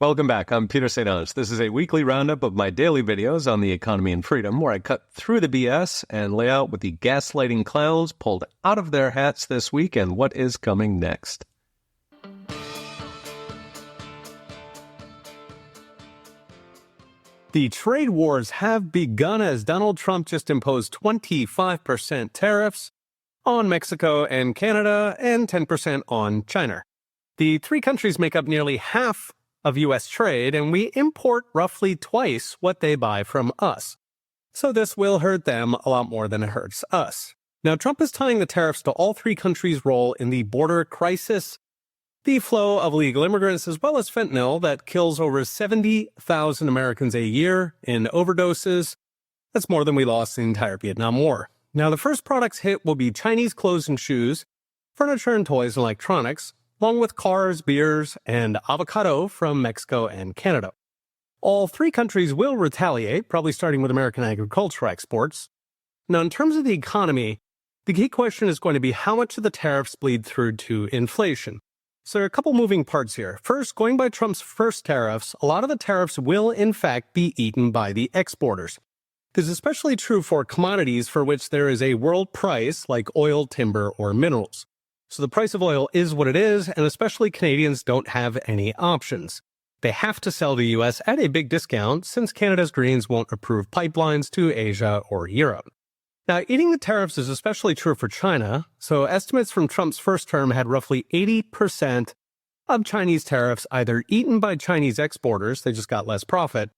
Welcome back. I'm Peter St. Onge. This is a weekly roundup of my daily videos on the economy and freedom, where I cut through the BS and lay out what the gaslighting clowns pulled out of their hats this week and what is coming next. The trade wars have begun as Donald Trump just imposed 25% tariffs on Mexico and Canada and 10% on China. The three countries make up nearly half of U.S. trade, and we import roughly twice what they buy from us. So this will hurt them a lot more than it hurts us. Now, Trump is tying the tariffs to all three countries' role in the border crisis, the flow of illegal immigrants, as well as fentanyl that kills over 70,000 Americans a year in overdoses. That's more than we lost in the entire Vietnam War. Now, the first products hit will be Chinese clothes and shoes, furniture and toys and electronics, along with cars, beers, and avocado from Mexico and Canada. All three countries will retaliate, probably starting with American agricultural exports. Now, in terms of the economy, the key question is going to be how much of the tariffs bleed through to inflation. So there are a couple moving parts here. First, going by Trump's first tariffs, a lot of the tariffs will in fact be eaten by the exporters. This is especially true for commodities for which there is a world price, like oil, timber, or minerals. So the price of oil is what it is, and especially Canadians don't have any options. They have to sell to the U.S. at a big discount since Canada's Greens won't approve pipelines to Asia or Europe. Now, eating the tariffs is especially true for China, so estimates from Trump's first term had roughly 80% of Chinese tariffs either eaten by Chinese exporters, they just got less profit,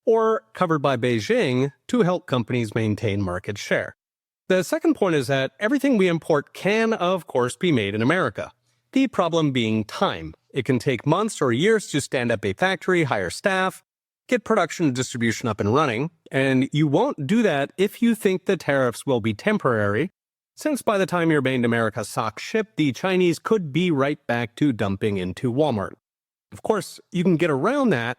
or covered by Beijing to help companies maintain market share. The second point is that everything we import can, of course, be made in America. The problem being time. It can take months or years to stand up a factory, hire staff, get production and distribution up and running, and you won't do that if you think the tariffs will be temporary, since by the time your Made in America sock ship, the Chinese could be right back to dumping into Walmart. Of course, you can get around that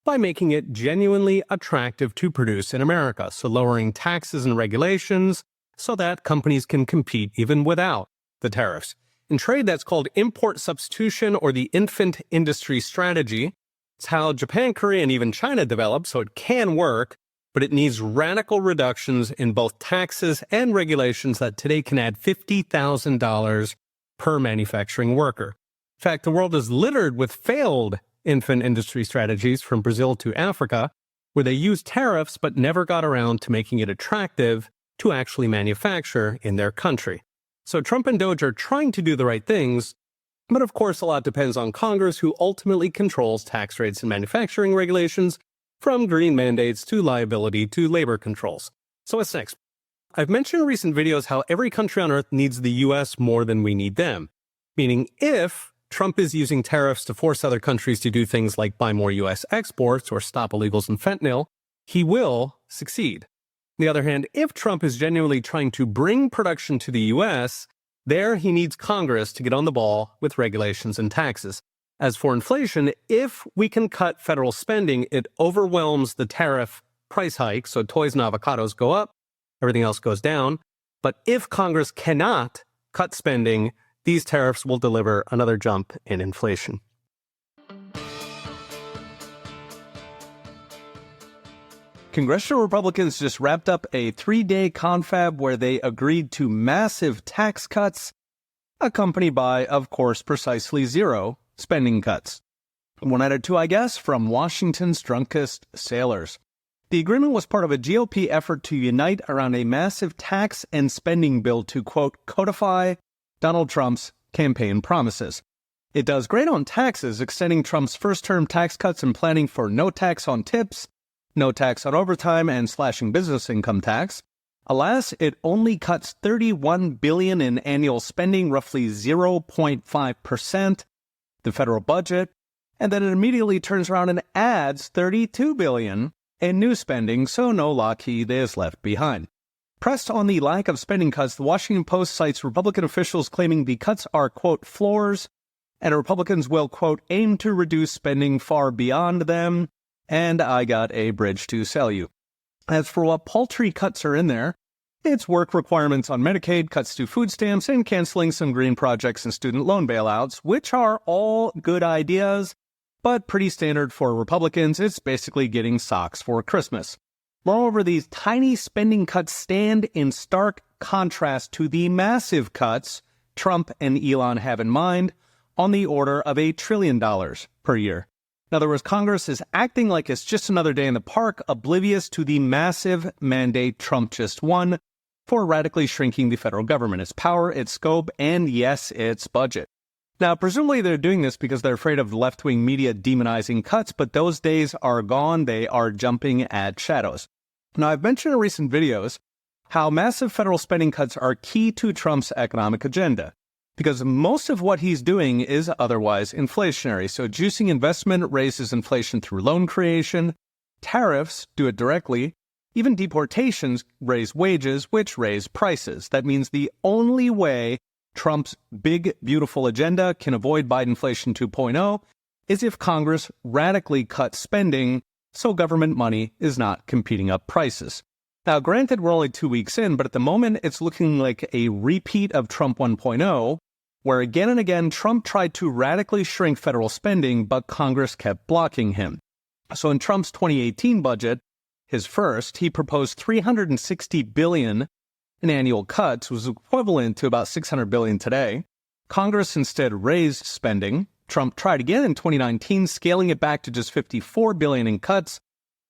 by making it genuinely attractive to produce in America, so lowering taxes and regulations, so that companies can compete even without the tariffs. In trade, that's called import substitution or the infant industry strategy. It's how Japan, Korea, and even China developed, so it can work, but it needs radical reductions in both taxes and regulations that today can add $50,000 per manufacturing worker. In fact, the world is littered with failed infant industry strategies from Brazil to Africa, where they used tariffs but never got around to making it attractive to actually manufacture in their country. So Trump and DOGE are trying to do the right things, but of course a lot depends on Congress, who ultimately controls tax rates and manufacturing regulations, from green mandates to liability to labor controls. So what's next? I've mentioned in recent videos how every country on earth needs the US more than we need them, meaning if Trump is using tariffs to force other countries to do things like buy more US exports or stop illegals and fentanyl, he will succeed. On the other hand, if Trump is genuinely trying to bring production to the U.S., there he needs Congress to get on the ball with regulations and taxes. As for inflation, if we can cut federal spending, it overwhelms the tariff price hike, so toys and avocados go up, everything else goes down. But if Congress cannot cut spending, these tariffs will deliver another jump in inflation. Congressional Republicans just wrapped up a 3-day confab where they agreed to massive tax cuts, accompanied by, of course, precisely zero spending cuts. One out of two, I guess, from Washington's drunkest sailors. The agreement was part of a GOP effort to unite around a massive tax and spending bill to, quote, codify Donald Trump's campaign promises. It does great on taxes, extending Trump's first-term tax cuts and planning for no tax on tips, no tax on overtime, and slashing business income tax. Alas, it only cuts $31 billion in annual spending, roughly 0.5%, the federal budget, and then it immediately turns around and adds $32 billion in new spending, so no Lockheed is left behind. Pressed on the lack of spending cuts, the Washington Post cites Republican officials claiming the cuts are, quote, floors, and Republicans will, quote, aim to reduce spending far beyond them. And I got a bridge to sell you. As for what paltry cuts are in there, it's work requirements on Medicaid, cuts to food stamps, and canceling some green projects and student loan bailouts, which are all good ideas, but pretty standard for Republicans. It's basically getting socks for Christmas. Moreover, these tiny spending cuts stand in stark contrast to the massive cuts Trump and Elon have in mind, on the order of $1 trillion per year. In other words, Congress is acting like it's just another day in the park, oblivious to the massive mandate Trump just won for radically shrinking the federal government, its power, its scope, and yes, its budget. Now, presumably they're doing this because they're afraid of left-wing media demonizing cuts, but those days are gone. They are jumping at shadows. Now, I've mentioned in recent videos how massive federal spending cuts are key to Trump's economic agenda, because most of what he's doing is otherwise inflationary. So juicing investment raises inflation through loan creation, tariffs do it directly, even deportations raise wages, which raise prices. That means the only way Trump's big, beautiful agenda can avoid Bidenflation 2.0 is if Congress radically cuts spending so government money is not competing up prices. Now, granted, we're only 2 weeks in, but at the moment, it's looking like a repeat of Trump 1.0, where again and again, Trump tried to radically shrink federal spending, but Congress kept blocking him. So in Trump's 2018 budget, his first, he proposed $360 billion in annual cuts, was equivalent to about $600 billion today. Congress instead raised spending. Trump tried again in 2019, scaling it back to just $54 billion in cuts,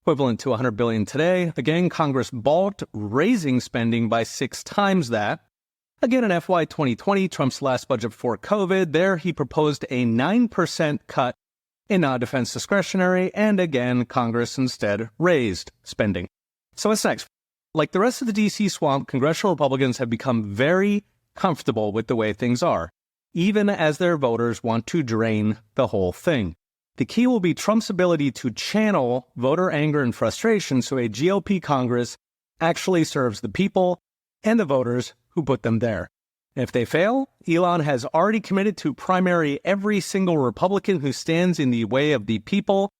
equivalent to $100 billion today. Again, Congress balked, raising spending by 6 times that. Again, in FY 2020, Trump's last budget before COVID, there he proposed a 9% cut in non-defense discretionary, and again, Congress instead raised spending. So what's next? Like the rest of the D.C. swamp, congressional Republicans have become very comfortable with the way things are, even as their voters want to drain the whole thing. The key will be Trump's ability to channel voter anger and frustration so a GOP Congress actually serves the people and the voters who put them there. And if they fail, Elon has already committed to primary every single Republican who stands in the way of the people.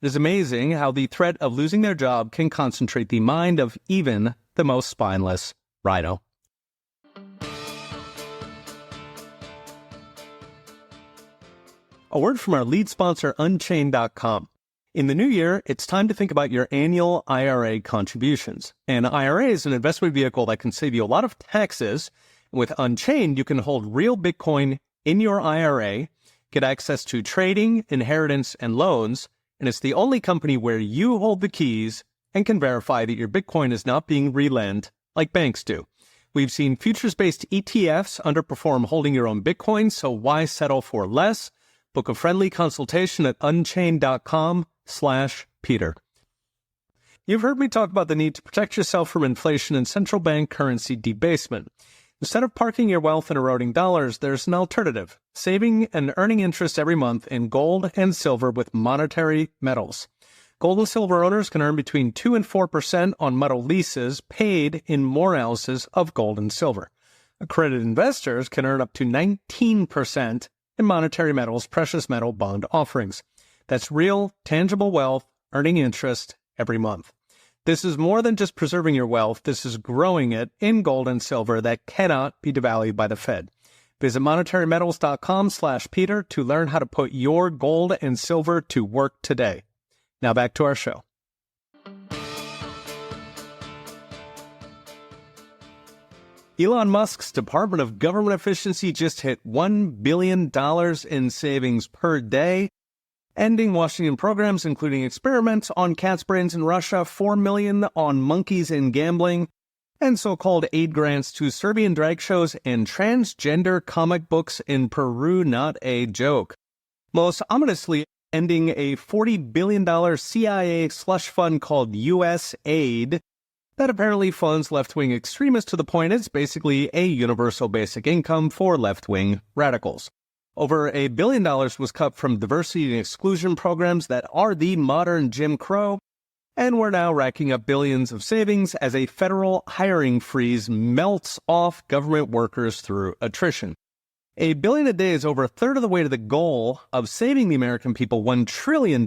It is amazing how the threat of losing their job can concentrate the mind of even the most spineless rhino. A word from our lead sponsor, Unchained.com. In the new year, it's time to think about your annual IRA contributions. An IRA is an investment vehicle that can save you a lot of taxes. With Unchained, you can hold real Bitcoin in your IRA, get access to trading, inheritance, and loans, and it's the only company where you hold the keys and can verify that your Bitcoin is not being relent like banks do. We've seen futures-based ETFs underperform holding your own Bitcoin, so why settle for less? Book a friendly consultation at unchained.com/Peter. You've heard me talk about the need to protect yourself from inflation and central bank currency debasement. Instead of parking your wealth and eroding dollars, there's an alternative: saving and earning interest every month in gold and silver with monetary metals. Gold and silver owners can earn between 2 and 4% on metal leases paid in more ounces of gold and silver. Accredited investors can earn up to 19% in monetary metals, precious metal bond offerings. That's real, tangible wealth earning interest every month. This is more than just preserving your wealth. This is growing it in gold and silver that cannot be devalued by the Fed. Visit monetarymetals.com/Peter to learn how to put your gold and silver to work today. Now back to our show. Elon Musk's Department of Government Efficiency just hit $1 billion in savings per day, ending Washington programs including experiments on cat's brains in Russia, $4 million on monkeys in gambling, and so-called aid grants to Serbian drag shows and transgender comic books in Peru. Not a joke. Most ominously, ending a $40 billion CIA slush fund called U.S. Aid that apparently funds left-wing extremists to the point it's basically a universal basic income for left-wing radicals. Over $1 billion was cut from diversity and exclusion programs that are the modern Jim Crow, and we're now racking up billions of savings as a federal hiring freeze melts off government workers through attrition. $1 billion a day is over a third of the way to the goal of saving the American people $1 trillion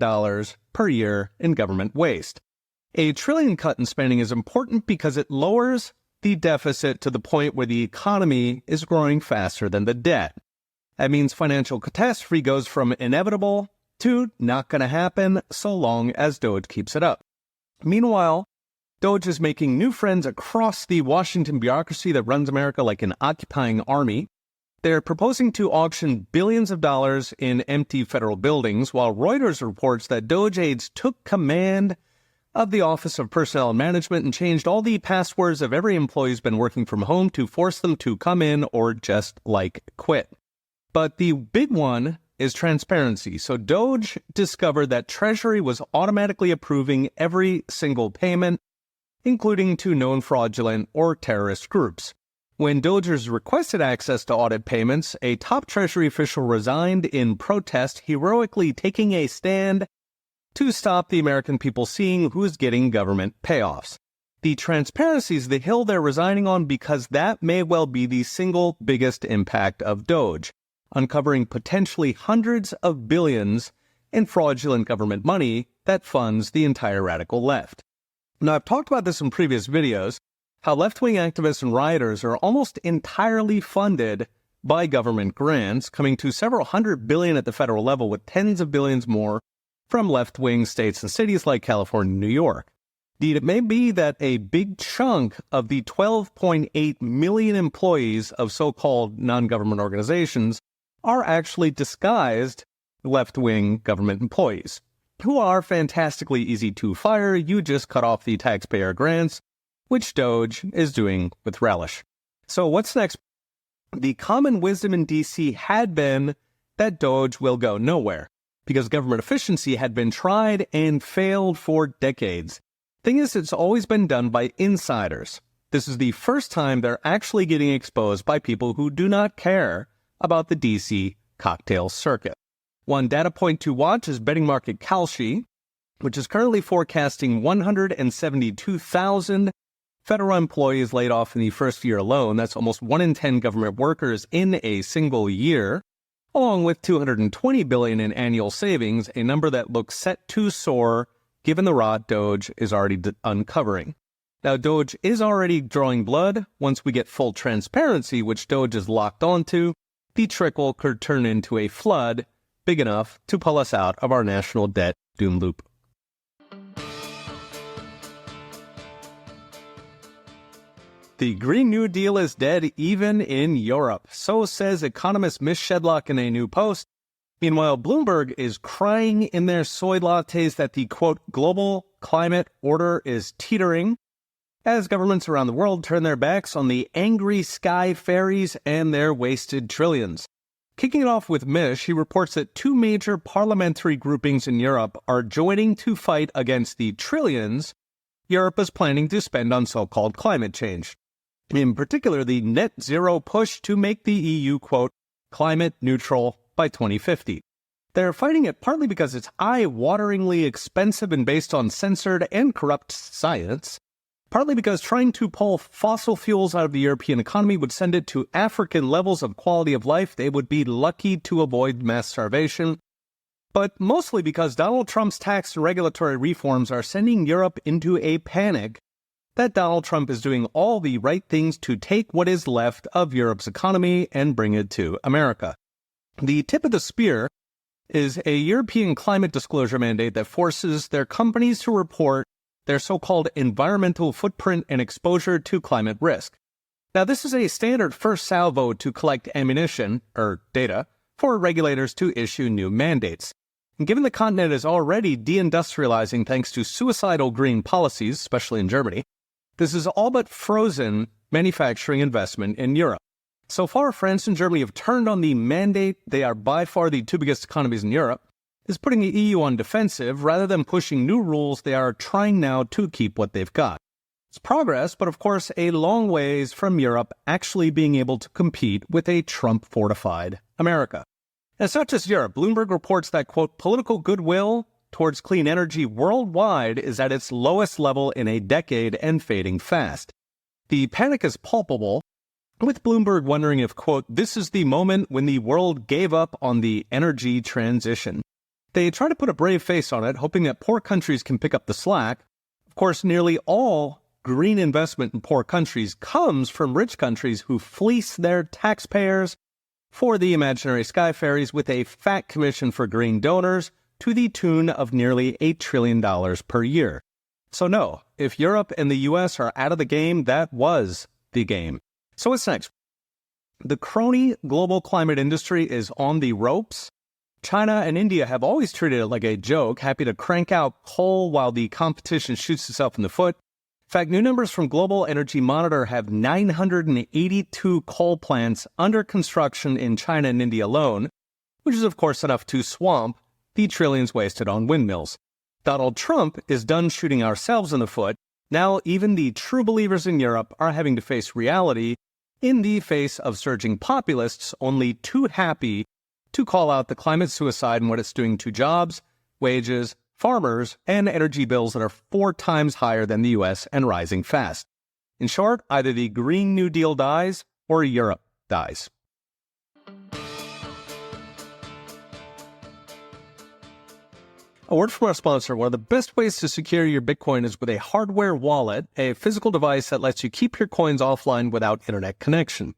per year in government waste. A trillion cut in spending is important because it lowers the deficit to the point where the economy is growing faster than the debt. That means financial catastrophe goes from inevitable 2, not going to happen so long as DOGE keeps it up. Meanwhile, DOGE is making new friends across the Washington bureaucracy that runs America like an occupying army. They're proposing to auction billions of dollars in empty federal buildings, while Reuters reports that DOGE aides took command of the Office of Personnel Management and changed all the passwords of every employee who's been working from home to force them to come in or just, quit. But the big one is transparency. So DOGE discovered that Treasury was automatically approving every single payment, including to known fraudulent or terrorist groups. When DOGers requested access to audit payments, a top Treasury official resigned in protest, heroically taking a stand to stop the American people seeing who's getting government payoffs. The transparency is the hill they're resigning on because that may well be the single biggest impact of DOGE, uncovering potentially hundreds of billions in fraudulent government money that funds the entire radical left. Now, I've talked about this in previous videos, how left-wing activists and rioters are almost entirely funded by government grants, coming to several hundred billion at the federal level, with tens of billions more from left-wing states and cities like California and New York. Indeed, it may be that a big chunk of the 12.8 million employees of so-called non-government organizations are actually disguised left-wing government employees, who are fantastically easy to fire. You just cut off the taxpayer grants, which DOGE is doing with relish. So what's next? The common wisdom in D.C. had been that DOGE will go nowhere, because government efficiency had been tried and failed for decades. Thing is, it's always been done by insiders. This is the first time they're actually getting exposed by people who do not care about the D.C. cocktail circuit. One data point to watch is betting market Kalshi, which is currently forecasting 172,000 federal employees laid off in the first year alone. That's almost 1 in 10 government workers in a single year, along with $220 billion in annual savings, a number that looks set to soar given the rot DOGE is already uncovering. Now, DOGE is already drawing blood. Once we get full transparency, which DOGE is locked onto, the trickle could turn into a flood big enough to pull us out of our national debt doom loop. The Green New Deal is dead even in Europe. So says economist Miss Shedlock in a new post. Meanwhile, Bloomberg is crying in their soy lattes that the, quote, global climate order is teetering as governments around the world turn their backs on the angry sky fairies and their wasted trillions. Kicking it off with Mish, he reports that 2 major parliamentary groupings in Europe are joining to fight against the trillions Europe is planning to spend on so-called climate change. In particular, the net zero push to make the EU, quote, climate neutral by 2050. They're fighting it partly because it's eye-wateringly expensive and based on censored and corrupt science, partly because trying to pull fossil fuels out of the European economy would send it to African levels of quality of life they would be lucky to avoid mass starvation, but mostly because Donald Trump's tax and regulatory reforms are sending Europe into a panic that Donald Trump is doing all the right things to take what is left of Europe's economy and bring it to America. The tip of the spear is a European climate disclosure mandate that forces their companies to report their so-called environmental footprint and exposure to climate risk. Now, this is a standard first salvo to collect ammunition, or data, for regulators to issue new mandates. And given the continent is already deindustrializing thanks to suicidal green policies, especially in Germany, this is all but frozen manufacturing investment in Europe. So far, France and Germany have turned on the mandate. They are by far the 2 biggest economies in Europe. Is putting the EU on defensive. Rather than pushing new rules, they are trying now to keep what they've got. It's progress, but of course a long ways from Europe actually being able to compete with a Trump-fortified America. And it's not just Europe. Bloomberg reports that, quote, political goodwill towards clean energy worldwide is at its lowest level in a decade and fading fast. The panic is palpable, with Bloomberg wondering if, quote, this is the moment when the world gave up on the energy transition. They try to put a brave face on it, hoping that poor countries can pick up the slack. Of course, nearly all green investment in poor countries comes from rich countries who fleece their taxpayers for the imaginary sky fairies with a fat commission for green donors to the tune of nearly $8 trillion per year. So no, if Europe and the US are out of the game, that was the game. So what's next? The crony global climate industry is on the ropes. China and India have always treated it like a joke, happy to crank out coal while the competition shoots itself in the foot. In fact, new numbers from Global Energy Monitor have 982 coal plants under construction in China and India alone, which is of course enough to swamp the trillions wasted on windmills. Donald Trump is done shooting ourselves in the foot. Now even the true believers in Europe are having to face reality in the face of surging populists only too happy to call out the climate suicide and what it's doing to jobs, wages, farmers, and energy bills that are 4 times higher than the U.S. and rising fast. In short, either the Green New Deal dies or Europe dies. A word from our sponsor. One of the best ways to secure your Bitcoin is with a hardware wallet, a physical device that lets you keep your coins offline without internet connection.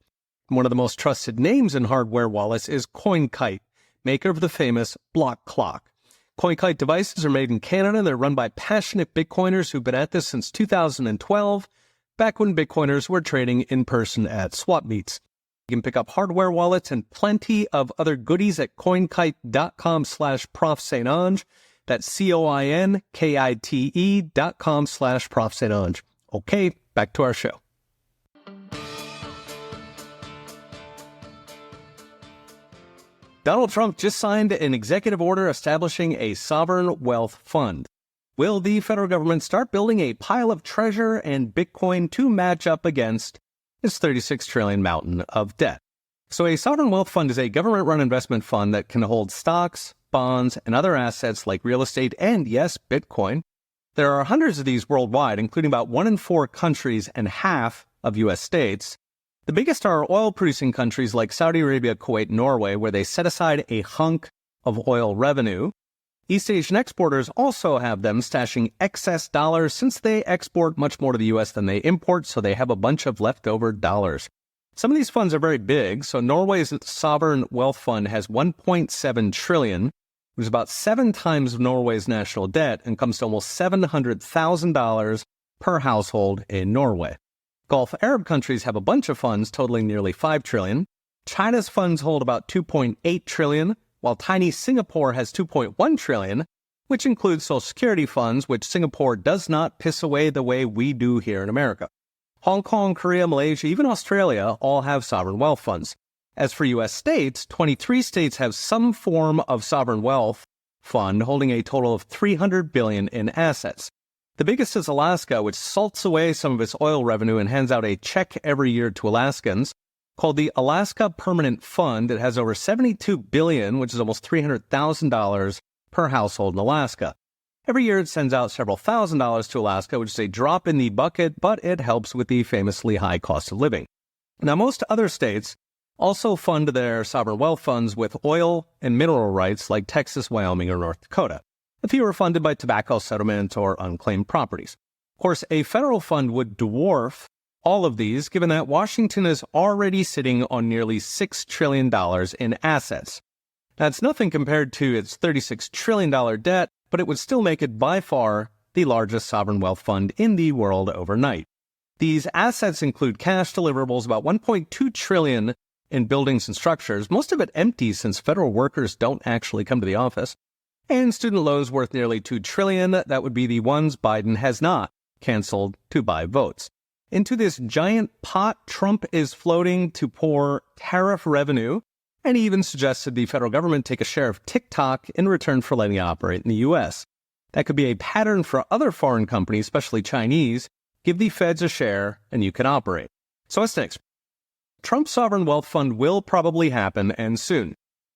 One of the most trusted names in hardware wallets is CoinKite, maker of the famous block clock. CoinKite devices are made in Canada and they're run by passionate Bitcoiners who've been at this since 2012, back when Bitcoiners were trading in person at swap meets. You can pick up hardware wallets and plenty of other goodies at coinkite.com/ProfSaintAnge. That's CoinKite.com/ProfSaintAnge. Okay, back to our show. Donald Trump just signed an executive order establishing a sovereign wealth fund. Will the federal government start building a pile of treasure and Bitcoin to match up against its $36 trillion mountain of debt? So a sovereign wealth fund is a government-run investment fund that can hold stocks, bonds, and other assets like real estate and, yes, Bitcoin. There are hundreds of these worldwide, including about 1 in 4 countries and half of U.S. states. The biggest are oil-producing countries like Saudi Arabia, Kuwait, and Norway, where they set aside a hunk of oil revenue. East Asian exporters also have them stashing excess dollars since they export much more to the U.S. than they import, so they have a bunch of leftover dollars. Some of these funds are very big, so Norway's sovereign wealth fund has $1.7 trillion, which is about 7 times Norway's national debt and comes to almost $700,000 per household in Norway. Gulf Arab countries have a bunch of funds totaling nearly $5 trillion. China's funds hold about $2.8 trillion, while tiny Singapore has $2.1 trillion, which includes Social Security funds, which Singapore does not piss away the way we do here in America. Hong Kong, Korea, Malaysia, even Australia all have sovereign wealth funds. As for U.S. states, 23 states have some form of sovereign wealth fund holding a total of $300 billion in assets. The biggest is Alaska, which salts away some of its oil revenue and hands out a check every year to Alaskans called the Alaska Permanent Fund. It has over $72 billion, which is almost $300,000 per household in Alaska. Every year it sends out several $1,000s to Alaska, which is a drop in the bucket, but it helps with the famously high cost of living. Now, most other states also fund their sovereign wealth funds with oil and mineral rights like Texas, Wyoming, or North Dakota. A few are funded by tobacco settlements or unclaimed properties. Of course, a federal fund would dwarf all of these, given that Washington is already sitting on nearly $6 trillion in assets. That's nothing compared to its $36 trillion debt, but it would still make it by far the largest sovereign wealth fund in the world overnight. These assets include cash deliverables, about $1.2 trillion in buildings and structures, most of it empty since federal workers don't actually come to the office, and student loans worth nearly $2 trillion. That would be the ones Biden has not canceled to buy votes. Into this giant pot, Trump is floating to pour tariff revenue, and he even suggested the federal government take a share of TikTok in return for letting it operate in the U.S. That could be a pattern for other foreign companies, especially Chinese. Give the feds a share, and you can operate. So what's next? Trump's sovereign wealth fund will probably happen, and soon.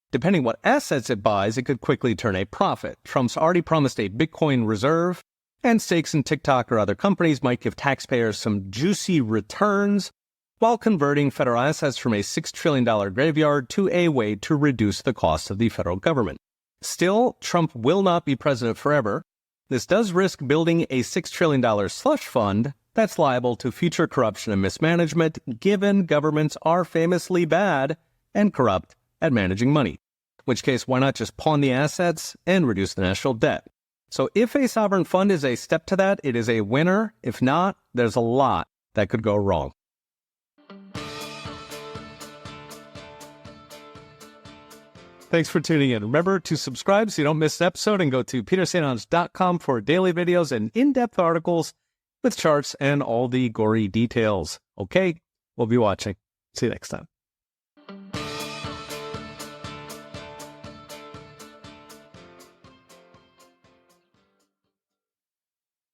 Depending what assets it buys, it could quickly turn a profit. Trump's already promised a Bitcoin reserve, and stakes in TikTok or other companies might give taxpayers some juicy returns while converting federal assets from a $6 trillion graveyard to a way to reduce the cost of the federal government. Still, Trump will not be president forever. This does risk building a $6 trillion slush fund that's liable to future corruption and mismanagement, given governments are famously bad and corrupt at managing money. which case why not just pawn the assets and reduce the national debt? So if a sovereign fund is a step to that, it is a winner. If not, there's a lot that could go wrong. Thanks for tuning in. Remember to subscribe so you don't miss an episode, and go to petersanons.com for daily videos and in-depth articles with charts and all the gory details. Okay, we'll be watching. See you next time.